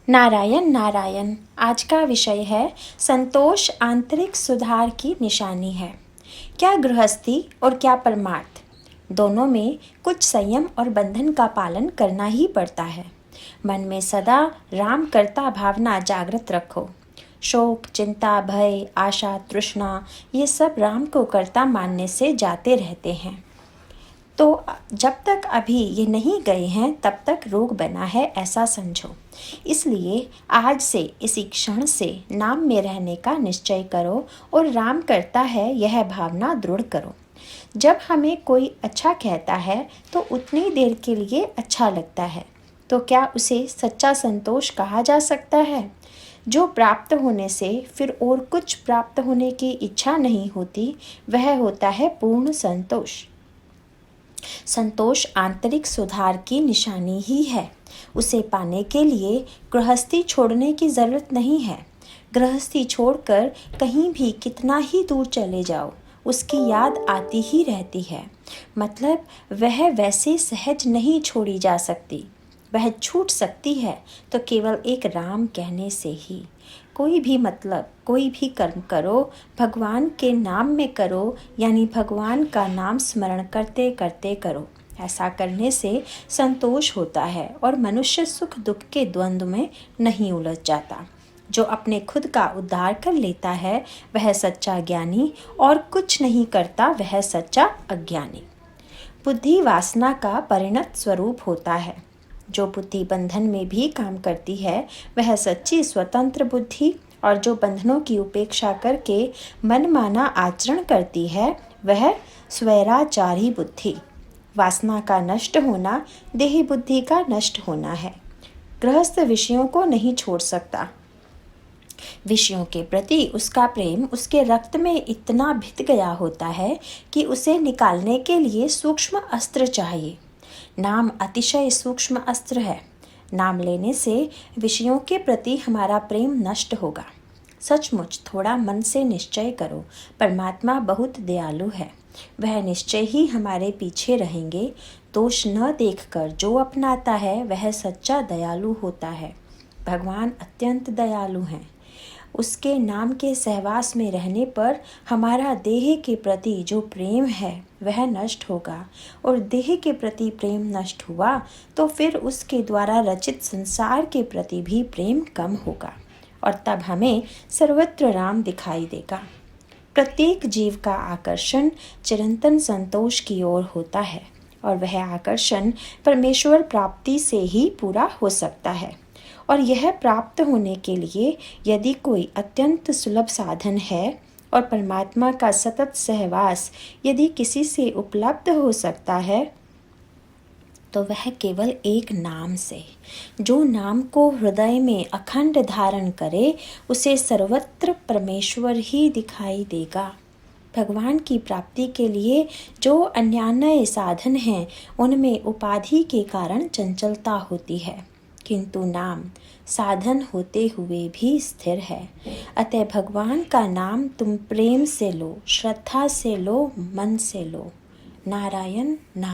नारायण नारायण। आज का विषय है संतोष आंतरिक सुधार की निशानी है। क्या गृहस्थी और क्या परमार्थ, दोनों में कुछ संयम और बंधन का पालन करना ही पड़ता है। मन में सदा राम कर्ता भावना जागृत रखो। शोक, चिंता, भय, आशा, तृष्णा, ये सब राम को कर्ता मानने से जाते रहते हैं। तो जब तक अभी ये नहीं गए हैं तब तक रोग बना है, ऐसा समझो। इसलिए आज से, इसी क्षण से नाम में रहने का निश्चय करो और राम करता है यह भावना दृढ़ करो। जब हमें कोई अच्छा कहता है तो उतनी देर के लिए अच्छा लगता है, तो क्या उसे सच्चा संतोष कहा जा सकता है? जो प्राप्त होने से फिर और कुछ प्राप्त होने की इच्छा नहीं होती, वह होता है पूर्ण संतोष। संतोष आंतरिक सुधार की निशानी ही है। उसे पाने के लिए गृहस्थी छोड़ने की जरूरत नहीं है। गृहस्थी छोड़कर कहीं भी कितना ही दूर चले जाओ, उसकी याद आती ही रहती है। मतलब वह वैसे सहज नहीं छोड़ी जा सकती। वह छूट सकती है तो केवल एक राम कहने से ही। कोई भी मतलब, कोई भी कर्म करो, भगवान के नाम में करो, यानी भगवान का नाम स्मरण करते करते करो। ऐसा करने से संतोष होता है और मनुष्य सुख दुख के द्वंद्व में नहीं उलझ जाता। जो अपने खुद का उद्धार कर लेता है वह सच्चा ज्ञानी, और कुछ नहीं करता वह सच्चा अज्ञानी। बुद्धि वासना का परिणत स्वरूप होता है। जो बुद्धि बंधन में भी काम करती है वह सच्ची स्वतंत्र बुद्धि, और जो बंधनों की उपेक्षा करके मनमाना आचरण करती है वह स्वैराचारी बुद्धि। वासना का नष्ट होना देही बुद्धि का नष्ट होना है। गृहस्थ विषयों को नहीं छोड़ सकता। विषयों के प्रति उसका प्रेम उसके रक्त में इतना भिद गया होता है कि उसे निकालने के लिए सूक्ष्म अस्त्र चाहिए। नाम अतिशय सूक्ष्म अस्त्र है। नाम लेने से विषयों के प्रति हमारा प्रेम नष्ट होगा। सचमुच थोड़ा मन से निश्चय करो, परमात्मा बहुत दयालु है। वह निश्चय ही हमारे पीछे रहेंगे। दोष न देखकर जो अपनाता है वह सच्चा दयालु होता है। भगवान अत्यंत दयालु हैं। उसके नाम के सहवास में रहने पर हमारा देह के प्रति जो प्रेम है वह नष्ट होगा, और देह के प्रति प्रेम नष्ट हुआ तो फिर उसके द्वारा रचित संसार के प्रति भी प्रेम कम होगा, और तब हमें सर्वत्र राम दिखाई देगा। प्रत्येक जीव का आकर्षण चिरंतन संतोष की ओर होता है, और वह आकर्षण परमेश्वर प्राप्ति से ही पूरा हो सकता है। और यह प्राप्त होने के लिए यदि कोई अत्यंत सुलभ साधन है और परमात्मा का सतत सहवास यदि किसी से उपलब्ध हो सकता है, तो वह केवल एक नाम से। जो नाम को हृदय में अखंड धारण करे उसे सर्वत्र परमेश्वर ही दिखाई देगा। भगवान की प्राप्ति के लिए जो अन्यान्य साधन हैं उनमें उपाधि के कारण चंचलता होती है, किंतु नाम साधन होते हुए भी स्थिर है। अतः भगवान का नाम तुम प्रेम से लो, श्रद्धा से लो, मन से लो। नारायण नारायण।